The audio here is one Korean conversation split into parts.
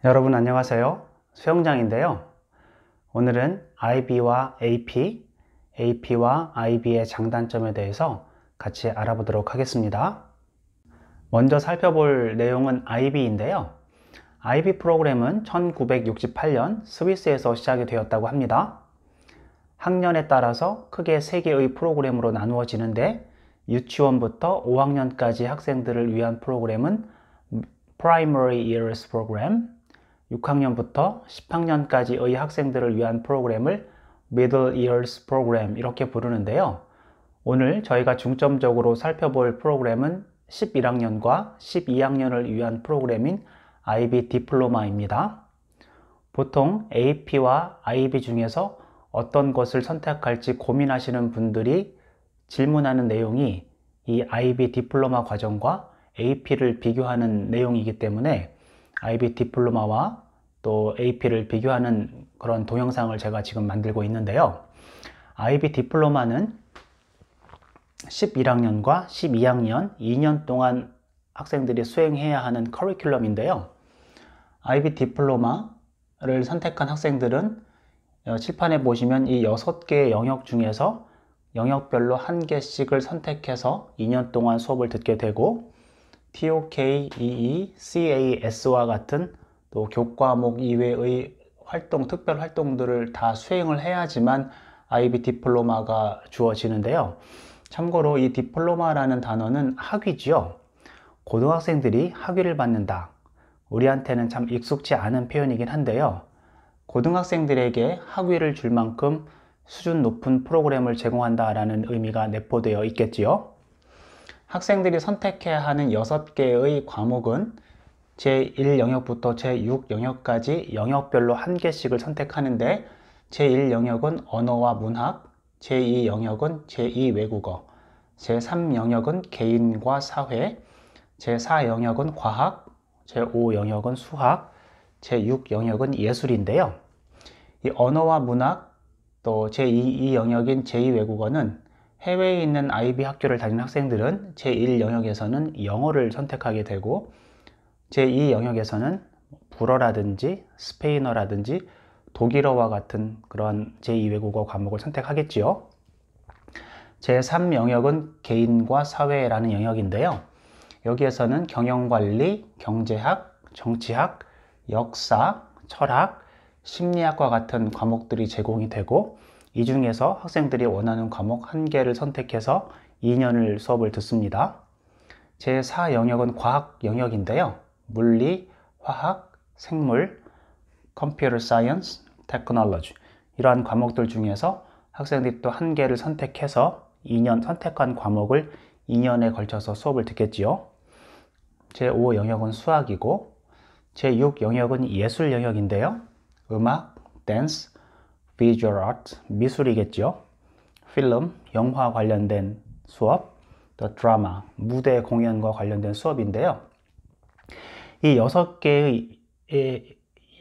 여러분 안녕하세요. 수영장인데요. 오늘은 IB와 AP, AP와 IB의 장단점에 대해서 같이 알아보도록 하겠습니다. 먼저 살펴볼 내용은 IB인데요. IB 프로그램은 1968년 스위스에서 시작이 되었다고 합니다. 학년에 따라서 크게 3개의 프로그램으로 나누어지는데 유치원부터 5학년까지 학생들을 위한 프로그램은 Primary Years Program, 6학년부터 10학년까지의 학생들을 위한 프로그램을 Middle Years Program 이렇게 부르는데요. 오늘 저희가 중점적으로 살펴볼 프로그램은 11학년과 12학년을 위한 프로그램인 IB 디플로마입니다. 보통 AP와 IB 중에서 어떤 것을 선택할지 고민하시는 분들이 질문하는 내용이 이 IB 디플로마 과정과 AP를 비교하는 내용이기 때문에 IB 디플로마와 또 AP를 비교하는 그런 동영상을 제가 지금 만들고 있는데요. IB 디플로마는 11학년과 12학년 2년 동안 학생들이 수행해야 하는 커리큘럼인데요. IB 디플로마를 선택한 학생들은 칠판에 보시면 이 6개의 영역 중에서 영역별로 한 개씩을 선택해서 2년 동안 수업을 듣게 되고 TOK, EE, CAS와 같은 또 교과목 이외의 활동, 특별 활동들을 다 수행을 해야지만 IB 디플로마가 주어지는데요. 참고로 이 디플로마라는 단어는 학위지요. 고등학생들이 학위를 받는다. 우리한테는 참 익숙치 않은 표현이긴 한데요. 고등학생들에게 학위를 줄 만큼 수준 높은 프로그램을 제공한다라는 의미가 내포되어 있겠지요. 학생들이 선택해야 하는 6개의 과목은 제1영역부터 제6영역까지 영역별로 한 개씩을 선택하는데 제1영역은 언어와 문학, 제2영역은 제2외국어, 제3영역은 개인과 사회, 제4영역은 과학, 제5영역은 수학, 제6영역은 예술인데요. 이 언어와 문학, 또 제2영역인 제2외국어는 해외에 있는 IB 학교를 다니는 학생들은 제1영역에서는 영어를 선택하게 되고 제2영역에서는 불어라든지 스페인어라든지 독일어와 같은 그런 제2외국어 과목을 선택하겠지요. 제3영역은 개인과 사회라는 영역인데요. 여기에서는 경영관리, 경제학, 정치학, 역사, 철학, 심리학과 같은 과목들이 제공이 되고 이 중에서 학생들이 원하는 과목 한 개를 선택해서 2년을 수업을 듣습니다. 제4영역은 과학 영역인데요. 물리, 화학, 생물, 컴퓨터 사이언스, 테크놀로지 이러한 과목들 중에서 학생들이 또 한 개를 선택해서 2년 선택한 과목을 2년에 걸쳐서 수업을 듣겠지요. 제5 영역은 수학이고 제6 영역은 예술 영역인데요. 음악, 댄스, 비주얼 아트, 미술이겠죠. 필름, 영화 관련된 수업, 또 드라마, 무대 공연과 관련된 수업인데요. 이 6개의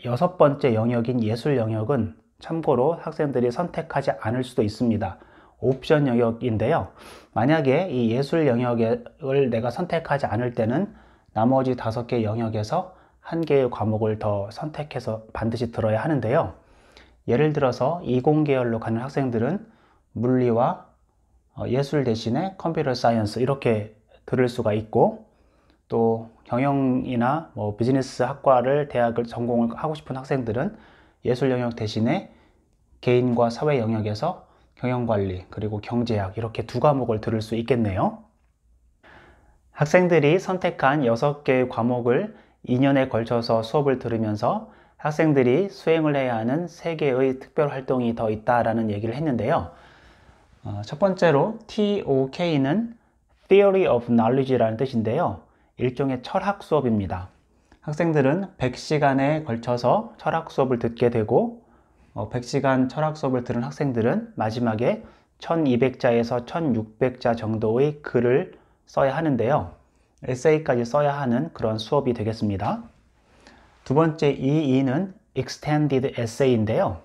6번째 영역인 예술 영역은 참고로 학생들이 선택하지 않을 수도 있습니다. 옵션 영역인데요. 만약에 이 예술 영역을 내가 선택하지 않을 때는 나머지 5개 영역에서 한 개의 과목을 더 선택해서 반드시 들어야 하는데요. 예를 들어서 이공계열로 가는 학생들은 물리와 예술 대신에 컴퓨터 사이언스 이렇게 들을 수가 있고 또 경영이나 비즈니스 학과를 대학을 전공을 하고 싶은 학생들은 예술 영역 대신에 개인과 사회 영역에서 경영관리 그리고 경제학 이렇게 2과목을 들을 수 있겠네요. 학생들이 선택한 6개의 과목을 2년에 걸쳐서 수업을 들으면서 학생들이 수행을 해야 하는 3개의 특별 활동이 더 있다라는 얘기를 했는데요. 첫 번째로 TOK는 Theory of Knowledge라는 뜻인데요. 일종의 철학 수업입니다. 학생들은 100시간에 걸쳐서 철학 수업을 듣게 되고 100시간 철학 수업을 들은 학생들은 마지막에 1200자에서 1600자 정도의 글을 써야 하는데요. 에세이까지 써야 하는 그런 수업이 되겠습니다. 두 번째 EE는 Extended Essay인데요.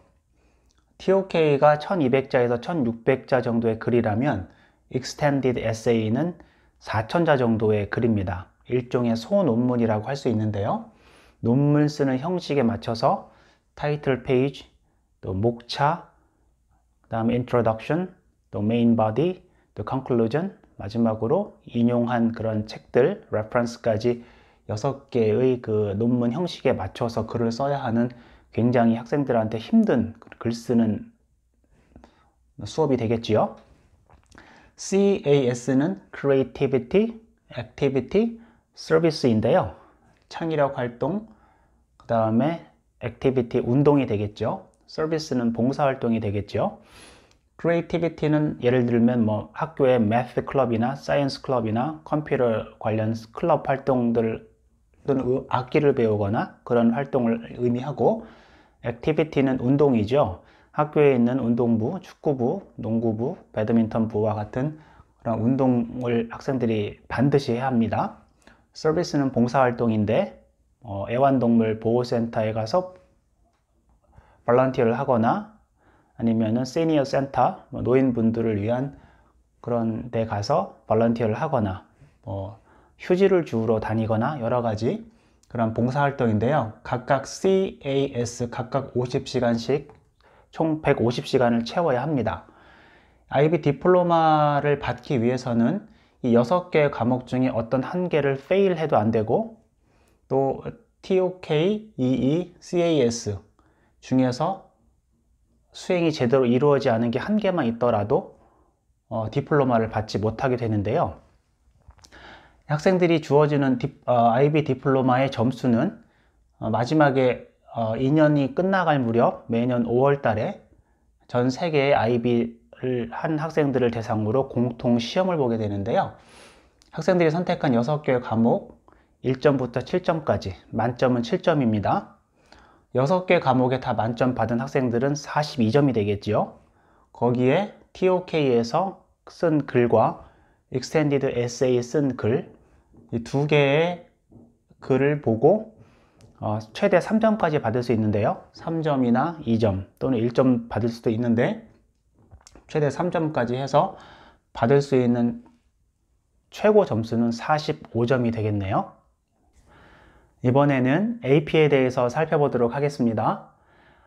TOK가 1200자에서 1600자 정도의 글이라면 Extended Essay는 4000자 정도의 글입니다. 일종의 소논문이라고 할 수 있는데요. 논문 쓰는 형식에 맞춰서 타이틀 페이지, 또 목차, 그 다음에 introduction, 또 main body, 또 conclusion, 마지막으로 인용한 그런 책들, reference까지 6개의 그 논문 형식에 맞춰서 글을 써야 하는 굉장히 학생들한테 힘든 글 쓰는 수업이 되겠지요. CAS는 Creativity, Activity, Service인데요. 창의력 활동, 그 다음에 Activity, 운동이 되겠죠. Service는 봉사활동이 되겠죠. Creativity는 예를 들면 뭐 학교의 Math 클럽이나 Science 클럽이나 컴퓨터 관련 클럽 활동들 또는 악기를 배우거나 그런 활동을 의미하고, Activity는 운동이죠. 학교에 있는 운동부, 축구부, 농구부, 배드민턴부와 같은 그런 운동을 학생들이 반드시 해야 합니다. 서비스는 봉사활동인데 애완동물 보호센터에 가서 볼런티어를 하거나 아니면은 시니어 센터, 노인분들을 위한 그런 데 가서 볼런티어를 하거나 휴지를 주우러 다니거나 여러 가지 그런 봉사활동인데요. 각각 CAS 각각 50시간씩 총 150시간을 채워야 합니다. IB 디플로마를 받기 위해서는 이 6개 과목 중에 어떤 한 개를 fail 해도 안 되고, 또 TOK, EE, CAS 중에서 수행이 제대로 이루어지지 않은 게 한 개만 있더라도 디플로마를 받지 못하게 되는데요. 학생들이 주어지는 IB 디플로마의 점수는 마지막에 2년이 끝나갈 무렵 매년 5월 달에 전 세계의 IB를 한 학생들을 대상으로 공통 시험을 보게 되는데요. 학생들이 선택한 6개의 과목 1점부터 7점까지, 만점은 7점입니다. 6개 과목에 다 만점 받은 학생들은 42점이 되겠지요. 거기에 TOK에서 쓴 글과 Extended Essay 쓴 글, 이 2개의 글을 보고 최대 3점까지 받을 수 있는데요. 3점이나 2점 또는 1점 받을 수도 있는데, 최대 3점까지 해서 받을 수 있는 최고 점수는 45점이 되겠네요. 이번에는 AP에 대해서 살펴보도록 하겠습니다.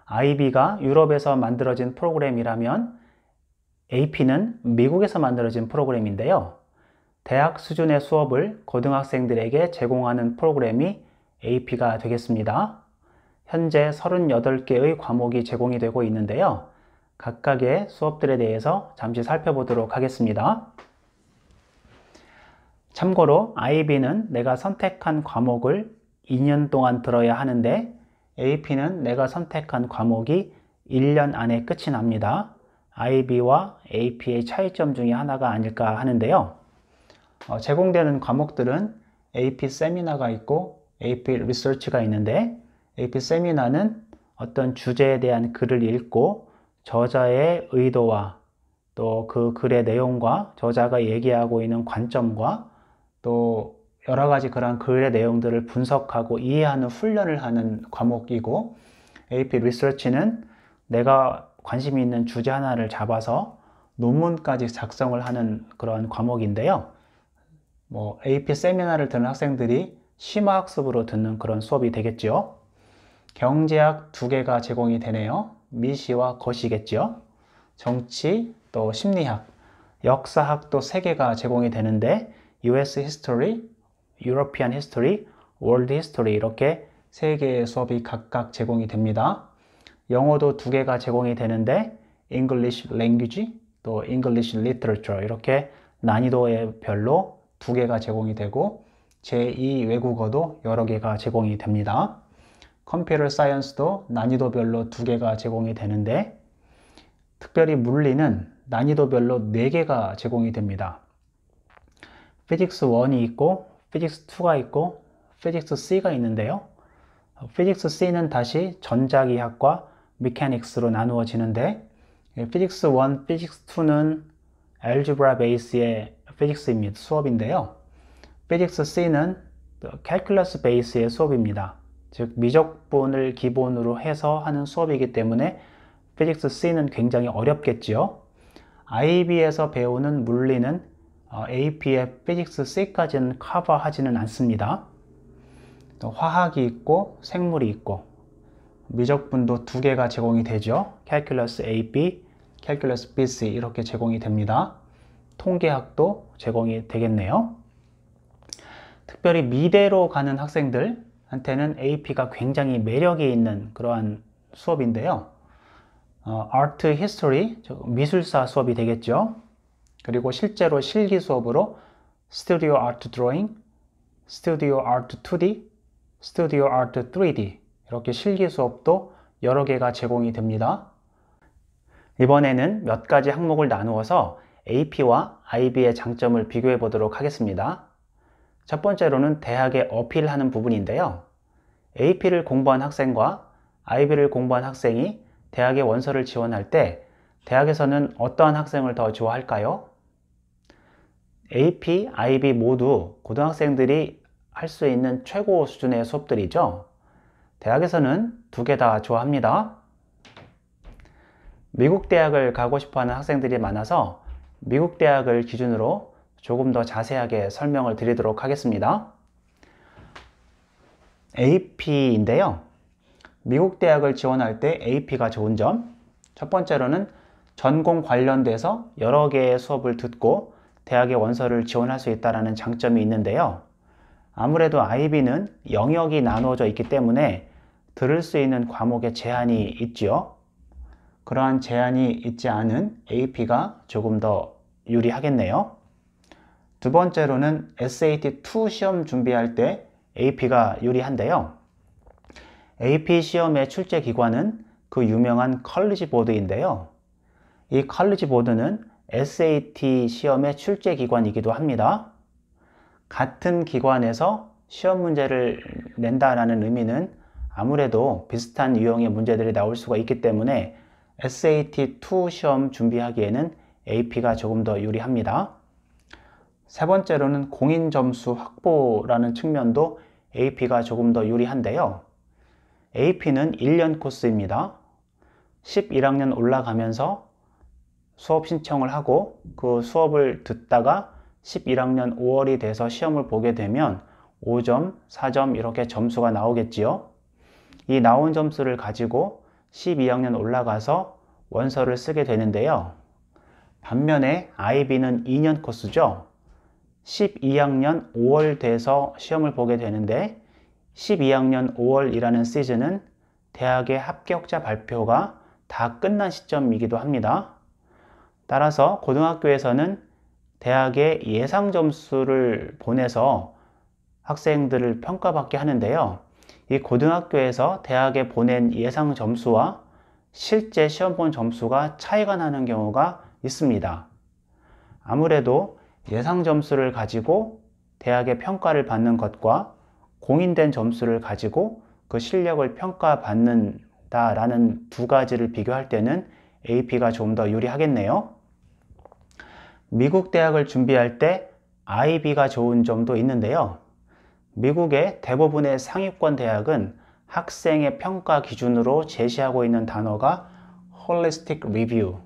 IB가 유럽에서 만들어진 프로그램이라면 AP는 미국에서 만들어진 프로그램인데요. 대학 수준의 수업을 고등학생들에게 제공하는 프로그램이 AP가 되겠습니다. 현재 38개의 과목이 제공이 되고 있는데요. 각각의 수업들에 대해서 잠시 살펴보도록 하겠습니다. 참고로 IB는 내가 선택한 과목을 2년 동안 들어야 하는데, AP는 내가 선택한 과목이 1년 안에 끝이 납니다. IB와 AP의 차이점 중에 하나가 아닐까 하는데요. 제공되는 과목들은 AP 세미나가 있고 AP 리서치가 있는데, AP 세미나는 어떤 주제에 대한 글을 읽고 저자의 의도와 또 그 글의 내용과 저자가 얘기하고 있는 관점과 또 여러 가지 그런 글의 내용들을 분석하고 이해하는 훈련을 하는 과목이고, AP 리서치는 내가 관심이 있는 주제 하나를 잡아서 논문까지 작성을 하는 그런 과목인데요. AP 세미나를 듣는 학생들이 심화학습으로 듣는 그런 수업이 되겠죠. 경제학 2개가 제공이 되네요. 미시와 거시겠죠. 정치, 또 심리학, 역사학도 3개가 제공이 되는데, US History, European History, World History 이렇게 3개의 수업이 각각 제공이 됩니다. 영어도 2개가 제공이 되는데, English Language, 또 English Literature 이렇게 난이도의 별로 2개가 제공이 되고, 제2 외국어도 여러 개가 제공이 됩니다. 컴퓨터 사이언스도 난이도별로 2개가 제공이 되는데, 특별히 물리는 난이도별로 4개가 제공이 됩니다. 피직스 1이 있고, 피직스 2가 있고, 피직스 C가 있는데요. 피직스 C는 다시 전자기학과 메카닉스로 나누어지는데, 피직스 1, 피직스 2는 알gebra 베이스의 피직스입니다. 수업인데요. 피직스 C는 캘큘러스 베이스의 수업입니다. 즉 미적분을 기본으로 해서 하는 수업이기 때문에 피직스 C는 굉장히 어렵겠지요. IB에서 배우는 물리는 AP의 피직스 C까지는 커버하지는 않습니다. 또 화학이 있고 생물이 있고 미적분도 두 개가 제공이 되죠. Calculus AB, Calculus BC 이렇게 제공이 됩니다. 통계학도 제공이 되겠네요. 특별히 미대로 가는 학생들한테는 AP가 굉장히 매력이 있는 그러한 수업인데요. Art History, 미술사 수업이 되겠죠. 그리고 실제로 실기 수업으로 Studio Art Drawing, Studio Art 2D, Studio Art 3D 이렇게 실기 수업도 여러 개가 제공이 됩니다. 이번에는 몇 가지 항목을 나누어서 AP와 IB의 장점을 비교해 보도록 하겠습니다. 첫 번째로는 대학에 어필하는 부분인데요. AP를 공부한 학생과 IB를 공부한 학생이 대학에 원서를 지원할 때 대학에서는 어떠한 학생을 더 좋아할까요? AP, IB 모두 고등학생들이 할 수 있는 최고 수준의 수업들이죠. 대학에서는 두 개 다 좋아합니다. 미국 대학을 가고 싶어하는 학생들이 많아서 미국 대학을 기준으로 조금 더 자세하게 설명을 드리도록 하겠습니다. AP인데요. 미국 대학을 지원할 때 AP가 좋은 점, 첫 번째로는 전공 관련돼서 여러 개의 수업을 듣고 대학에 원서를 지원할 수 있다는 장점이 있는데요. 아무래도 IB는 영역이 나누어져 있기 때문에 들을 수 있는 과목의 제한이 있죠. 그러한 제한이 있지 않은 AP가 조금 더 유리하겠네요. 두 번째로는 SAT2 시험 준비할 때 AP가 유리한데요. AP 시험의 출제 기관은 그 유명한 컬리지 보드인데요. 이 컬리지 보드는 SAT 시험의 출제 기관이기도 합니다. 같은 기관에서 시험 문제를 낸다라는 의미는 아무래도 비슷한 유형의 문제들이 나올 수가 있기 때문에 SAT2 시험 준비하기에는 AP가 조금 더 유리합니다. 세 번째로는 공인 점수 확보라는 측면도 AP가 조금 더 유리한데요. AP는 1년 코스입니다. 11학년 올라가면서 수업 신청을 하고 그 수업을 듣다가 11학년 5월이 돼서 시험을 보게 되면 5점, 4점 이렇게 점수가 나오겠지요. 이 나온 점수를 가지고 12학년 올라가서 원서를 쓰게 되는데요. 반면에 IB는 2년 코스죠. 12학년 5월 돼서 시험을 보게 되는데 12학년 5월이라는 시즌은 대학의 합격자 발표가 다 끝난 시점이기도 합니다. 따라서 고등학교에서는 대학의 예상 점수를 보내서 학생들을 평가받게 하는데요. 이 고등학교에서 대학에 보낸 예상 점수와 실제 시험 본 점수가 차이가 나는 경우가 있습니다. 아무래도 예상 점수를 가지고 대학의 평가를 받는 것과 공인된 점수를 가지고 그 실력을 평가받는다라는 두 가지를 비교할 때는 AP가 좀 더 유리하겠네요. 미국 대학을 준비할 때 IB가 좋은 점도 있는데요. 미국의 대부분의 상위권 대학은 학생의 평가 기준으로 제시하고 있는 단어가 Holistic Review,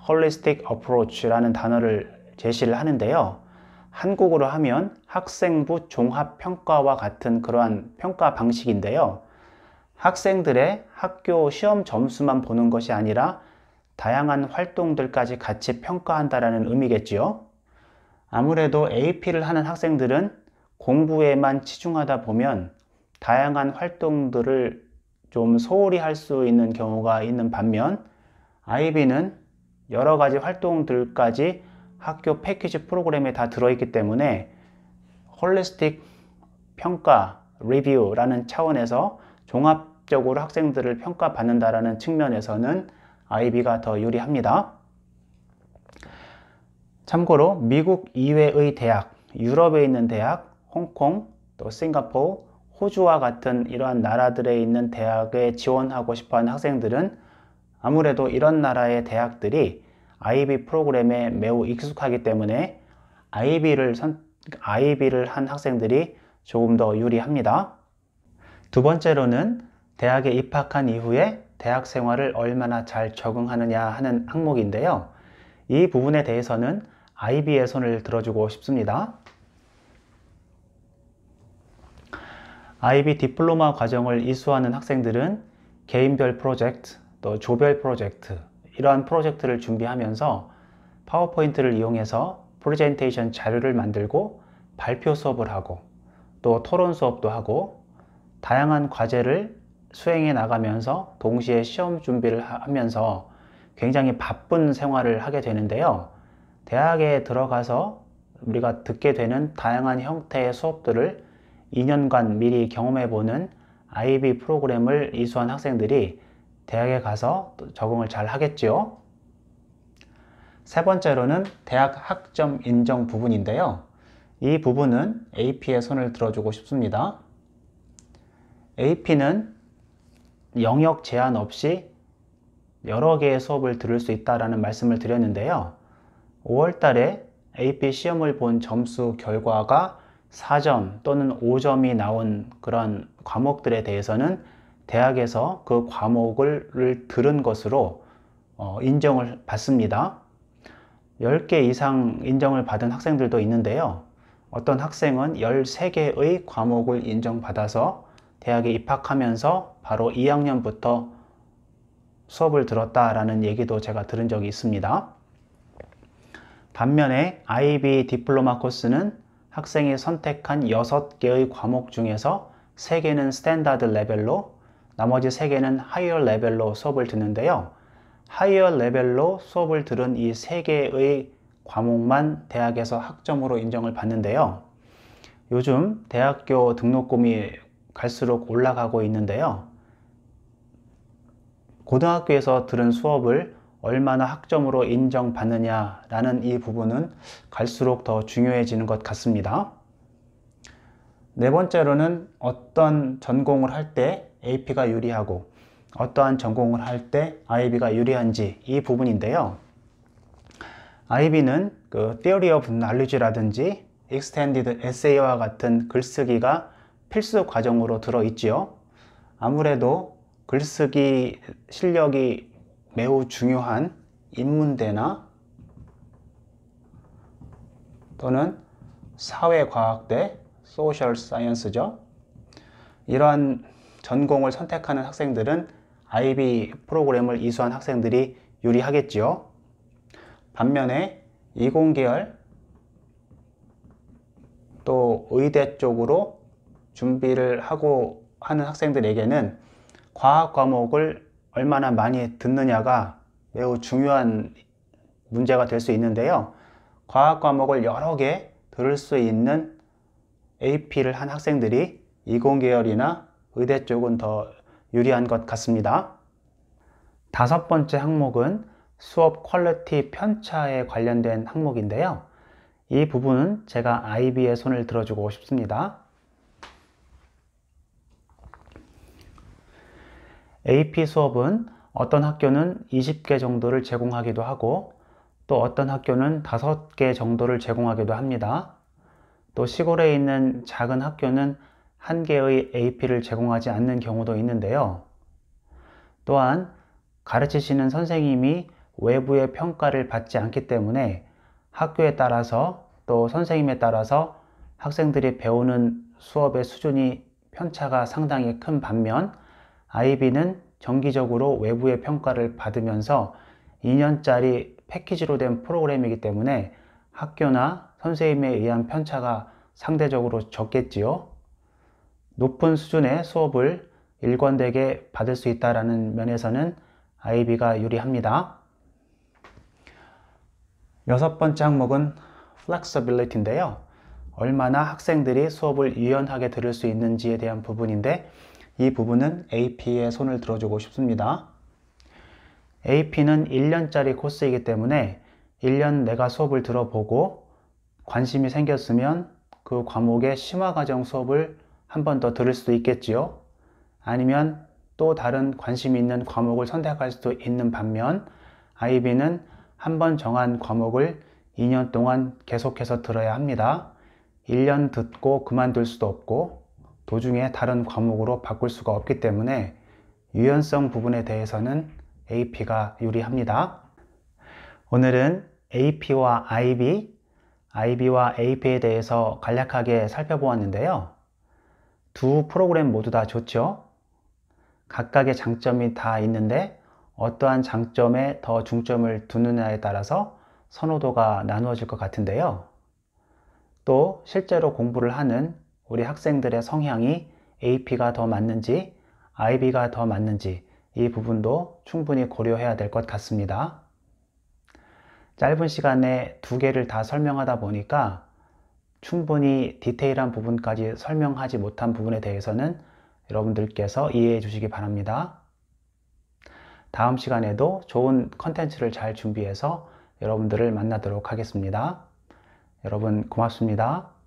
Holistic Approach라는 단어를 제시를 하는데요. 한국어로 하면 학생부 종합평가와 같은 그러한 평가 방식인데요. 학생들의 학교 시험 점수만 보는 것이 아니라 다양한 활동들까지 같이 평가한다는 의미겠지요. 아무래도 AP를 하는 학생들은 공부에만 치중하다 보면 다양한 활동들을 좀 소홀히 할 수 있는 경우가 있는 반면 IB는 여러 가지 활동들까지 학교 패키지 프로그램에 다 들어있기 때문에 홀리스틱 평가, 리뷰라는 차원에서 종합적으로 학생들을 평가받는다라는 측면에서는 IB가 더 유리합니다. 참고로 미국 이외의 대학, 유럽에 있는 대학, 홍콩, 또 싱가포르, 호주와 같은 이러한 나라들에 있는 대학에 지원하고 싶어하는 학생들은 아무래도 이런 나라의 대학들이 IB 프로그램에 매우 익숙하기 때문에 IB를 한 학생들이 조금 더 유리합니다. 두 번째로는 대학에 입학한 이후에 대학 생활을 얼마나 잘 적응하느냐 하는 항목인데요. 이 부분에 대해서는 IB의 손을 들어주고 싶습니다. IB 디플로마 과정을 이수하는 학생들은 개인별 프로젝트, 또 조별 프로젝트, 이러한 프로젝트를 준비하면서 파워포인트를 이용해서 프레젠테이션 자료를 만들고 발표 수업을 하고 또 토론 수업도 하고 다양한 과제를 수행해 나가면서 동시에 시험 준비를 하면서 굉장히 바쁜 생활을 하게 되는데요. 대학에 들어가서 우리가 듣게 되는 다양한 형태의 수업들을 2년간 미리 경험해보는 IB 프로그램을 이수한 학생들이 대학에 가서 적응을 잘 하겠죠. 세 번째로는 대학 학점 인정 부분인데요. 이 부분은 AP의 손을 들어주고 싶습니다. AP는 영역 제한 없이 여러 개의 수업을 들을 수 있다는 말씀을 드렸는데요. 5월 달에 AP 시험을 본 점수 결과가 4점 또는 5점이 나온 그런 과목들에 대해서는 대학에서 그 과목을 들은 것으로 인정을 받습니다. 10개 이상 인정을 받은 학생들도 있는데요. 어떤 학생은 13개의 과목을 인정받아서 대학에 입학하면서 바로 2학년부터 수업을 들었다라는 얘기도 제가 들은 적이 있습니다. 반면에 IB 디플로마 코스는 학생이 선택한 6개의 과목 중에서 3개는 스탠다드 레벨로, 나머지 3개는 하이어 레벨로 수업을 듣는데요. 하이어 레벨로 수업을 들은 이 3개의 과목만 대학에서 학점으로 인정을 받는데요. 요즘 대학교 등록금이 갈수록 올라가고 있는데요. 고등학교에서 들은 수업을 얼마나 학점으로 인정받느냐라는 이 부분은 갈수록 더 중요해지는 것 같습니다. 네 번째로는 어떤 전공을 할 때 AP가 유리하고 어떠한 전공을 할 때 IB가 유리한지 이 부분인데요. IB는 그 Theory of Knowledge라든지 Extended Essay와 같은 글쓰기가 필수 과정으로 들어있지요. 아무래도 글쓰기 실력이 매우 중요한 인문대나 또는 사회과학대, Social Science죠. 이러한 전공을 선택하는 학생들은 IB 프로그램을 이수한 학생들이 유리하겠지요. 반면에 이공계열 또 의대 쪽으로 준비를 하고 하는 학생들에게는 과학 과목을 얼마나 많이 듣느냐가 매우 중요한 문제가 될 수 있는데요. 과학 과목을 여러 개 들을 수 있는 AP를 한 학생들이 이공계열이나 의대 쪽은 더 유리한 것 같습니다. 다섯 번째 항목은 수업 퀄리티 편차에 관련된 항목인데요. 이 부분은 제가 IB의 손을 들어주고 싶습니다. AP 수업은 어떤 학교는 20개 정도를 제공하기도 하고 또 어떤 학교는 5개 정도를 제공하기도 합니다. 또 시골에 있는 작은 학교는 1개의 AP를 제공하지 않는 경우도 있는데요. 또한 가르치시는 선생님이 외부의 평가를 받지 않기 때문에 학교에 따라서 또 선생님에 따라서 학생들이 배우는 수업의 수준이 편차가 상당히 큰 반면 IB는 정기적으로 외부의 평가를 받으면서 2년짜리 패키지로 된 프로그램이기 때문에 학교나 선생님에 의한 편차가 상대적으로 적겠지요. 높은 수준의 수업을 일관되게 받을 수 있다는 면에서는 IB가 유리합니다. 여섯 번째 항목은 Flexibility인데요. 얼마나 학생들이 수업을 유연하게 들을 수 있는지에 대한 부분인데 이 부분은 AP의 손을 들어주고 싶습니다. AP는 1년짜리 코스이기 때문에 1년 내가 수업을 들어보고 관심이 생겼으면 그 과목의 심화과정 수업을 한 번 더 들을 수도 있겠지요. 아니면 또 다른 관심이 있는 과목을 선택할 수도 있는 반면 IB는 한 번 정한 과목을 2년 동안 계속해서 들어야 합니다. 1년 듣고 그만둘 수도 없고 도중에 다른 과목으로 바꿀 수가 없기 때문에 유연성 부분에 대해서는 AP가 유리합니다. 오늘은 AP와 IB, IB와 AP에 대해서 간략하게 살펴보았는데요. 두 프로그램 모두 다 좋죠. 각각의 장점이 다 있는데 어떠한 장점에 더 중점을 두느냐에 따라서 선호도가 나누어질 것 같은데요. 또 실제로 공부를 하는 우리 학생들의 성향이 AP가 더 맞는지 IB가 더 맞는지 이 부분도 충분히 고려해야 될 것 같습니다. 짧은 시간에 두 개를 다 설명하다 보니까 충분히 디테일한 부분까지 설명하지 못한 부분에 대해서는 여러분들께서 이해해 주시기 바랍니다. 다음 시간에도 좋은 컨텐츠를 잘 준비해서 여러분들을 만나도록 하겠습니다. 여러분 고맙습니다.